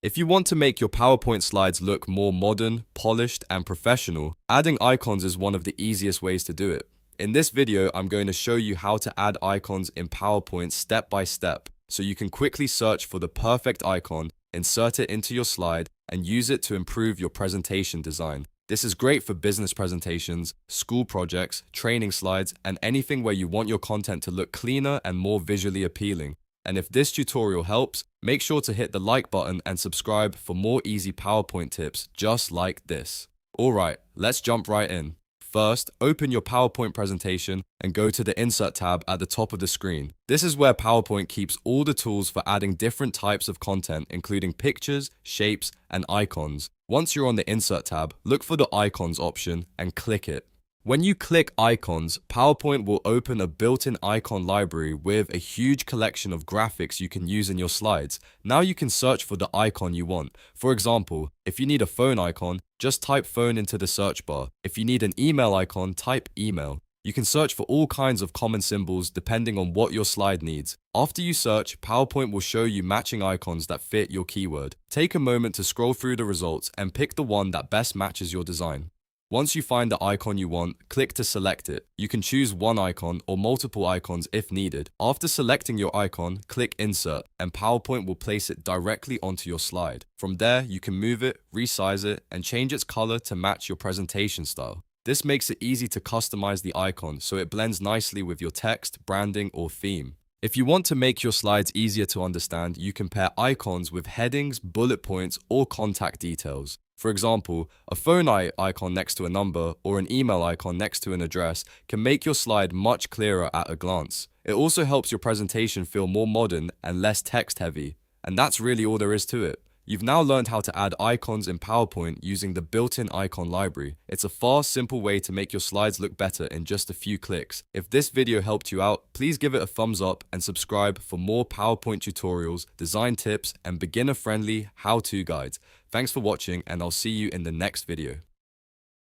If you want to make your PowerPoint slides look more modern, polished, and professional, adding icons is one of the easiest ways to do it. In this video, I'm going to show you how to add icons in PowerPoint step by step, so you can quickly search for the perfect icon, insert it into your slide, and use it to improve your presentation design. This is great for business presentations, school projects, training slides, and anything where you want your content to look cleaner and more visually appealing. And if this tutorial helps, make sure to hit the like button and subscribe for more easy PowerPoint tips just like this. Alright, let's jump right in. First, open your PowerPoint presentation and go to the Insert tab at the top of the screen. This is where PowerPoint keeps all the tools for adding different types of content, including pictures, shapes, and icons. Once you're on the Insert tab, look for the Icons option and click it. When you click Icons, PowerPoint will open a built-in icon library with a huge collection of graphics you can use in your slides. Now you can search for the icon you want. For example, if you need a phone icon, just type phone into the search bar. If you need an email icon, type email. You can search for all kinds of common symbols depending on what your slide needs. After you search, PowerPoint will show you matching icons that fit your keyword. Take a moment to scroll through the results and pick the one that best matches your design. Once you find the icon you want, click to select it. You can choose one icon or multiple icons if needed. After selecting your icon, click Insert, and PowerPoint will place it directly onto your slide. From there, you can move it, resize it, and change its color to match your presentation style. This makes it easy to customize the icon so it blends nicely with your text, branding, or theme. If you want to make your slides easier to understand, you can pair icons with headings, bullet points, or contact details. For example, a phone icon next to a number or an email icon next to an address can make your slide much clearer at a glance. It also helps your presentation feel more modern and less text heavy. And that's really all there is to it. You've now learned how to add icons in PowerPoint using the built-in icon library. It's a fast, simple way to make your slides look better in just a few clicks. If this video helped you out, please give it a thumbs up and subscribe for more PowerPoint tutorials, design tips, and beginner-friendly how-to guides. Thanks for watching, and I'll see you in the next video.